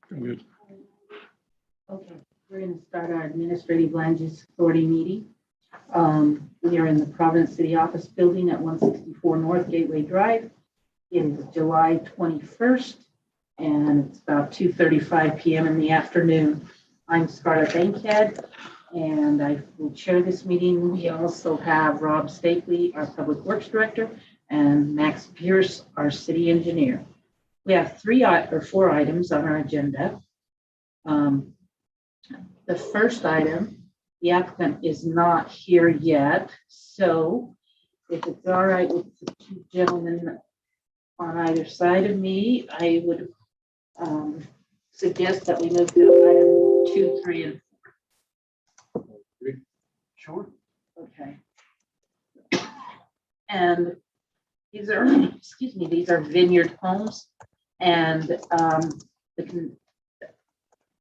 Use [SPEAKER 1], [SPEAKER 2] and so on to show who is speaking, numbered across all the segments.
[SPEAKER 1] Good.
[SPEAKER 2] Okay, we're going to start our Administrative Land Use Authority meeting. We are in the Providence City Office Building at 164 North Gateway Drive. It is July 21st, and it's about 2:35 p.m. in the afternoon. I'm Scarlett Bankhead, and I will chair this meeting. We also have Rob Stapley, our Public Works Director, and Max Pierce, our City Engineer. We have four items on our agenda. The first item, the applicant is not here yet, so if it's all right with the two gentlemen on either side of me, I would suggest that we move to item 2, 3, and 4.
[SPEAKER 1] Sure.
[SPEAKER 2] Okay. And these are, these are vineyard homes, and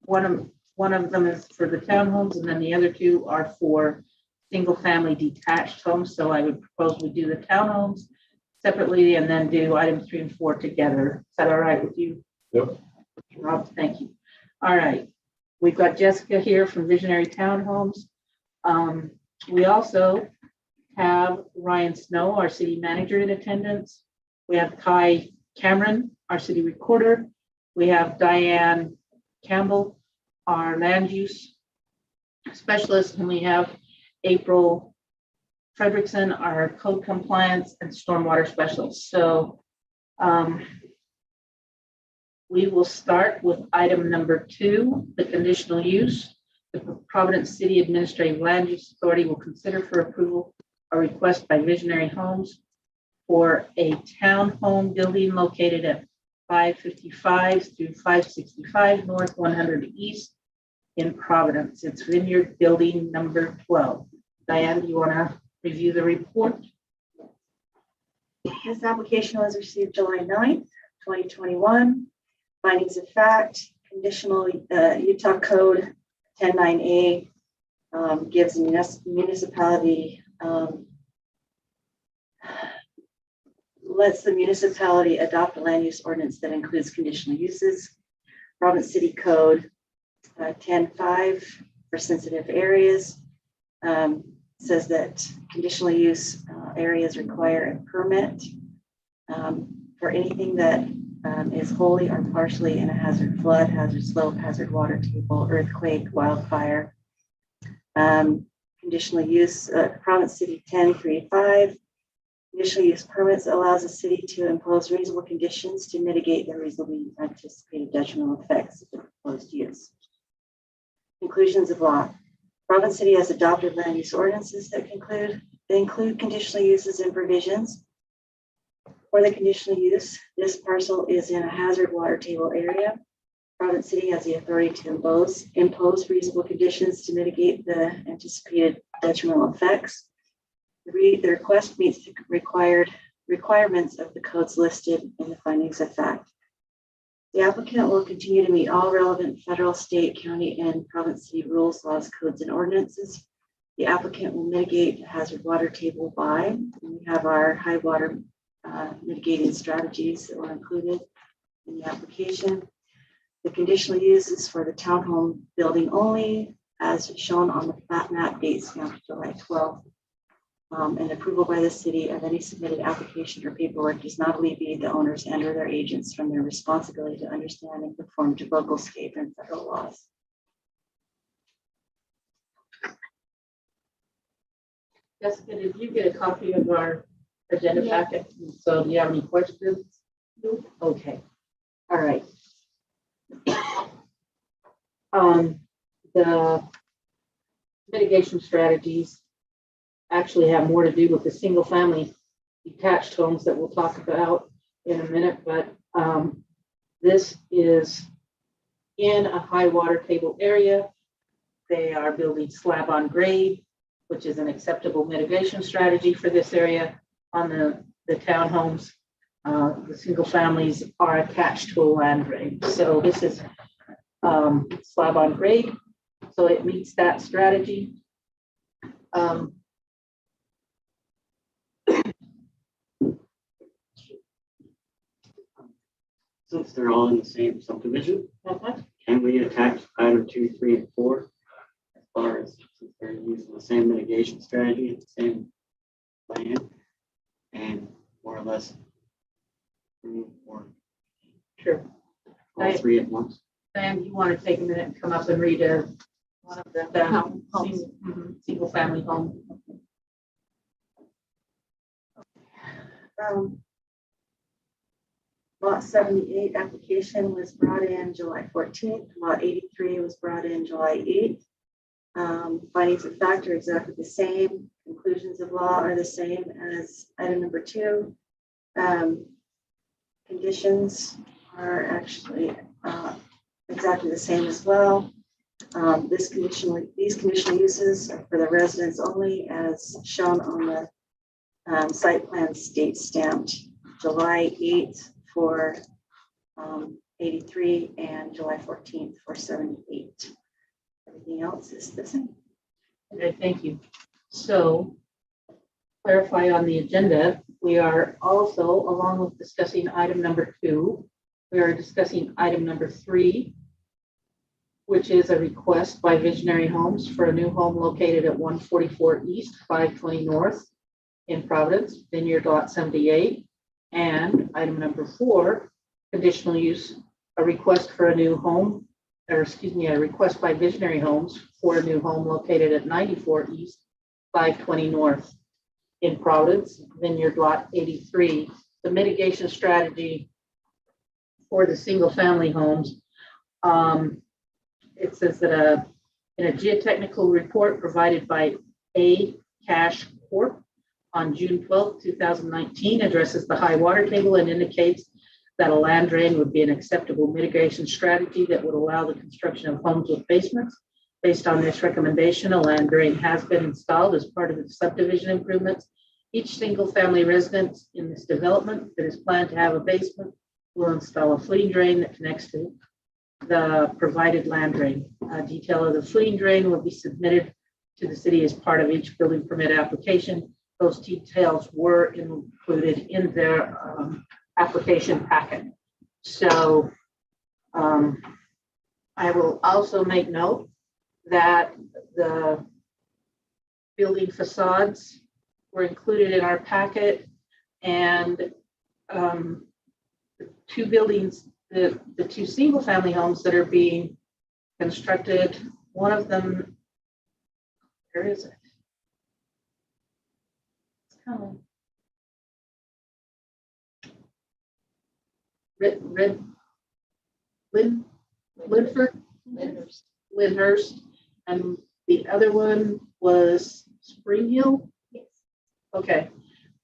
[SPEAKER 2] one of them is for the townhomes, and then the other two are for single-family detached homes. So I would propose we do the townhomes separately and then do items 3 and 4 together. Is that all right with you?
[SPEAKER 1] Yep.
[SPEAKER 2] Rob, thank you. All right. We've got Jessica here from Visionary Townhomes. We also have Ryan Snow, our city manager, in attendance. We have Kai Cameron, our city recorder. We have Diane Campbell, our land use specialist, and we have April Fredrickson, our code compliance and stormwater specialist. So we will start with item number 2, the conditional use. The Providence City Administrative Land Use Authority will consider for approval a request by Visionary Homes for a townhome building located at 555 through 565 North 100 East in Providence. It's Vineyard Building number 12. Diane, do you want to review the report?
[SPEAKER 3] This application was received July 9th, 2021. Findings of fact, conditional Utah Code 109A gives the municipality, lets the municipality adopt a land use ordinance that includes conditional uses. Providence City Code 10.5 for sensitive areas says that conditional use areas require a permit for anything that is wholly or partially in a hazard flood, hazard slope, hazard water table, earthquake, wildfire. Conditional use, Providence City 10.3.5. Conditional use permits allows the city to impose reasonable conditions to mitigate the reasonably anticipated detrimental effects of the proposed use. Conclusions of law. Providence City has adopted land use ordinances that include conditional uses and provisions. For the conditional use, this parcel is in a hazard water table area. Providence City has the authority to impose reasonable conditions to mitigate the anticipated detrimental effects. The request meets the requirements of the codes listed in the findings of fact. The applicant will continue to meet all relevant federal, state, county, and Providence City rules, laws, codes, and ordinances. The applicant will mitigate the hazard water table by, we have our high water mitigating strategies that were included in the application. The conditional use is for the townhome building only, as shown on the plat map date stamped July 12th. And approval by the city of any submitted application or paperwork does not alleviate the owners and or their agents from their responsibility to understand and conform to local, state, and federal laws.
[SPEAKER 2] Jessica, did you get a copy of our agenda packet? So do you have any questions? No. Okay. All right. The mitigation strategies actually have more to do with the single family detached homes that we'll talk about in a minute, but this is in a high water table area. They are building slab on grade, which is an acceptable mitigation strategy for this area. On the townhomes, the single families are attached to a land grade. So this is slab on grade, so it meets that strategy.
[SPEAKER 4] Since they're all in the same subdivision, Can we attach item 2, 3, and 4 as far as since they're using the same mitigation strategy, the same plan, and more or less approve or
[SPEAKER 2] Sure.
[SPEAKER 4] all 3 at once?
[SPEAKER 2] Sam, you want to take a minute and come up and read one of the single family home?
[SPEAKER 3] Lot 78 application was brought in July 14th. Lot 83 was brought in July 8th. Findings of fact are exactly the same. Conclusions of law are the same as item number 2. Conditions are actually exactly the same as well. These conditional uses are for the residents only, as shown on the site plan date stamped July 8th for 83 and July 14th for 78. Everything else is the same.
[SPEAKER 2] Okay, thank you. So clarify on the agenda, we are also, along with discussing item number 2, we are discussing item number 3, which is a request by Visionary Homes for a new home located at 144 East, 520 North in Providence, Vineyard Lot 78. And item number 4, conditional use, a request for a new home, or excuse me, a request by Visionary Homes for a new home located at 94 East, 520 North in Providence, Vineyard Lot 83. The mitigation strategy for the single family homes. It says that in a geotechnical report provided by A Cash Corp on June 12, 2019, addresses the high water table and indicates that a land drain would be an acceptable mitigation strategy that would allow the construction of homes with basements. Based on this recommendation, a land drain has been installed as part of the subdivision improvements. Each single family residence in this development that is planned to have a basement will install a footing drain that connects to the provided land drain. A detail of the footing drain will be submitted to the city as part of each building permit application. Those details were included in their application packet. So I will also make note that the building facades were included in our packet, and the 2 buildings, the 2 single family homes that are being constructed, one of them, where is it? It's coming. Lyndhurst, and the other one was Spring Hill.
[SPEAKER 5] Yes.
[SPEAKER 2] Okay.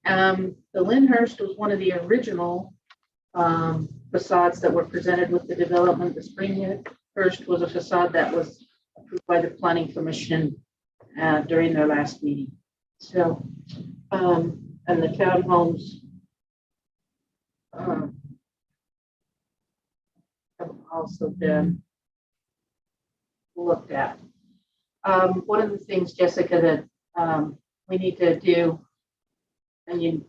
[SPEAKER 2] The Lyndhurst was one of the original facades that were presented with the development. The Springhurst was a facade that was approved by the Planning Commission during their last meeting. So, and the townhomes have also been looked at. One of the things, Jessica, that we need to do, and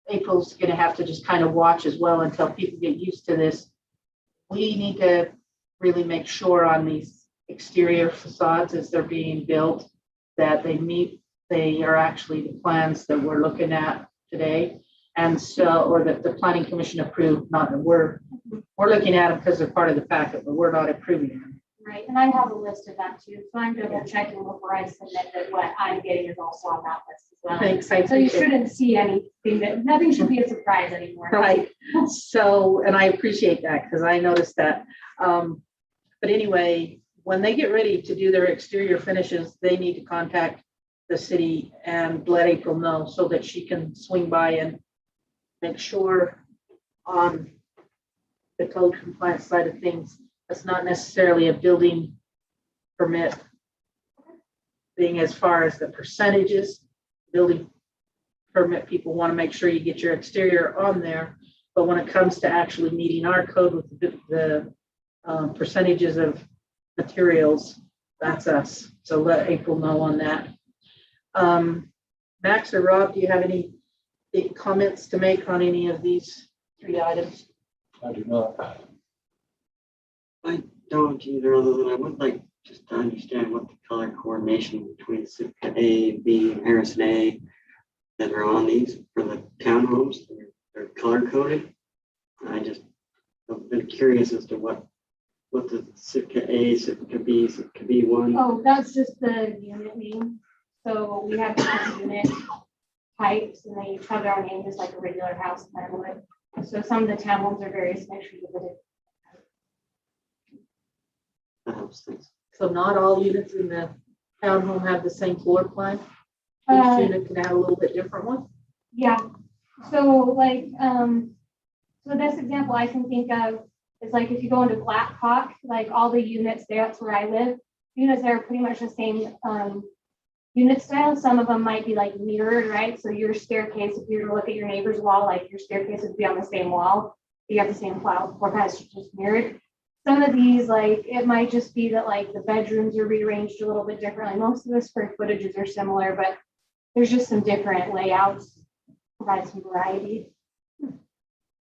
[SPEAKER 2] April's going to have to just kind of watch as well until people get used to this. We need to really make sure on these exterior facades as they're being built that they are actually the plans that we're looking at today. And so, or that the Planning Commission approved, not that we're looking at them because they're part of the packet, but we're not approving them.
[SPEAKER 5] Right, and I have a list of that too, so I'm double checking before I submit that what I'm getting is also on that list as well.
[SPEAKER 2] Thanks.
[SPEAKER 5] So you shouldn't see anything nothing should be a surprise anymore.
[SPEAKER 2] Right. So, and I appreciate that because I noticed that. But anyway, when they get ready to do their exterior finishes, they need to contact the city and let April know so that she can swing by and make sure on the code compliance side of things, that's not necessarily a building permit thing as far as the percentages. Building permit people want to make sure you get your exterior on there, but when it comes to actually meeting our code with the percentages of materials, that's us. So let April know on that. Max or Rob, do you have any comments to make on any of these 3 items?
[SPEAKER 1] I do not.
[SPEAKER 4] don't either, other than I would like just to understand what the color coordination between Sitka A, B, and Harrison A that are on these for the townhomes. They're color coded. I've been curious as to what the Sitka A, Sitka B, Sitka B1.
[SPEAKER 5] Oh, that's just the unit name. So we have different unit types and they each have their own name, just like a regular house kind of would. So some of the townhomes are various mixtures of the
[SPEAKER 4] That helps things.
[SPEAKER 2] So not all units in the townhome have the same floor plan?
[SPEAKER 5] Uh,
[SPEAKER 2] Each unit can have a little bit different one?
[SPEAKER 5] yeah. So like, so this example I can think of is like if you go into Black Hawk, like all the units there, that's where I live. Units there are pretty much the same unit style. Some of them might be like mirrored, right? So your staircase, if you were to look at your neighbor's wall, like your staircase would be on the same wall. You have the same floor plan, it's just mirrored. Some of these, like, it might just be that like the bedrooms are rearranged a little bit differently. Most of the square footages are similar, but there's just some different layouts, provide some variety.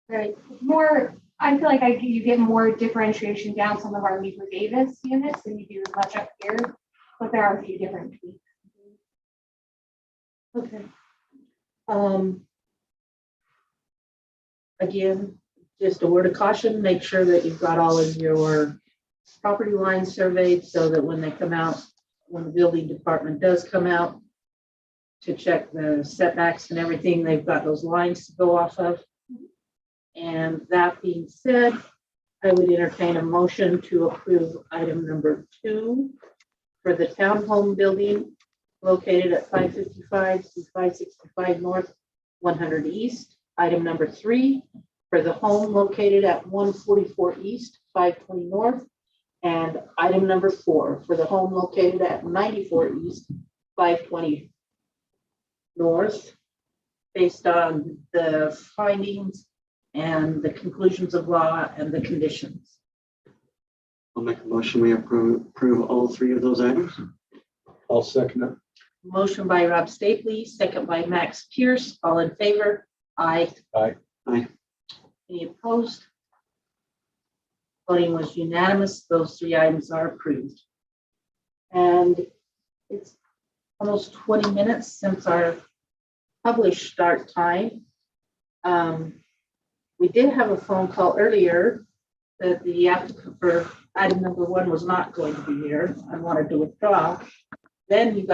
[SPEAKER 5] Right. More, I feel like you get more differentiation down some of our Weaver Davis units than you do much up here, but there are a few different tweaks.
[SPEAKER 2] Okay. Again, just a word of caution, make sure that you've got all of your property lines surveyed so that when they come out, when the building department does come out to check the setbacks and everything, they've got those lines to go off of. And that being said, I would entertain a motion to approve item number 2 for the townhome building located at 555 to 565 North, 100 East. Item number 3 for the home located at 144 East, 520 North. And item number 4 for the home located at 94 East, 520 North, based on the findings and the conclusions of law and the conditions.
[SPEAKER 4] I'll make a motion. We approve all 3 of those items.
[SPEAKER 1] I'll second it.
[SPEAKER 2] Motion by Rob Stapley, second by Max Pierce. All in favor? Aye.
[SPEAKER 1] Aye.
[SPEAKER 4] Aye.
[SPEAKER 2] Any opposed? Voting was unanimous. Those 3 items are approved. And it's almost 20 minutes since our published start time. We did have a phone call earlier that the applicant for item number 1 was not going to be here and wanted to withdraw. Then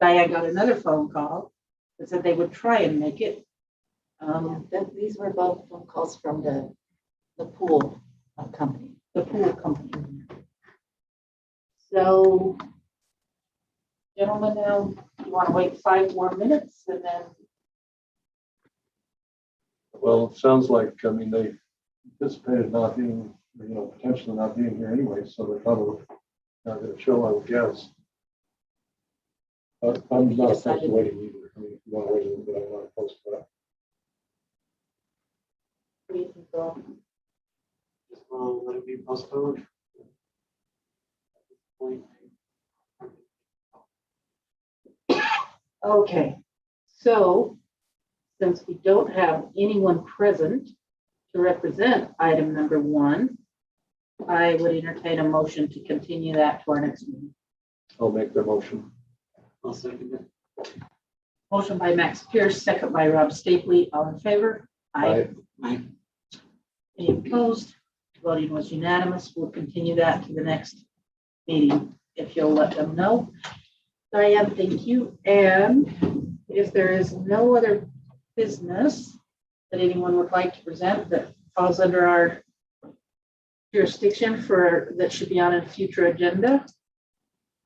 [SPEAKER 2] Diane got another phone call that said they would try and make it.
[SPEAKER 6] These were both phone calls from the pool company.
[SPEAKER 2] The pool company. So, gentlemen, now you want to wait 5 more minutes and then,
[SPEAKER 1] Well, it sounds like, I mean, they anticipated not being, potentially not being here anyway, so they're probably not going to show, I would guess. But I'm not opposed to waiting either. I mean, if you want to wait a little bit, I'm not opposed to that.
[SPEAKER 2] what do you think, Bill?
[SPEAKER 4] Well, let it be postponed.
[SPEAKER 2] Okay, so since we don't have anyone present to represent item number 1, I would entertain a motion to continue that to our next meeting.
[SPEAKER 1] I'll make the motion.
[SPEAKER 4] I'll second it.
[SPEAKER 2] Motion by Max Pierce, second by Rob Stapley. All in favor?
[SPEAKER 1] Aye.
[SPEAKER 4] Aye.
[SPEAKER 2] Any opposed? Voting was unanimous. We'll continue that to the next meeting if you'll let them know. Diane, thank you. And if there is no other business that anyone would like to present that falls under our jurisdiction that should be on a future agenda,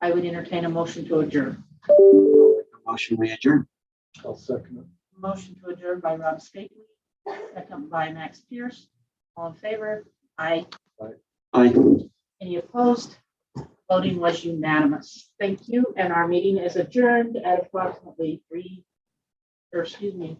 [SPEAKER 2] I would entertain a motion to adjourn.
[SPEAKER 4] Motion, we adjourn.
[SPEAKER 1] I'll second it.
[SPEAKER 2] Motion to adjourn by Rob Stapley, second by Max Pierce. All in favor? Aye.
[SPEAKER 4] Aye.
[SPEAKER 2] Any opposed? Voting was unanimous. Thank you. And our meeting is adjourned at approximately 3, or excuse me,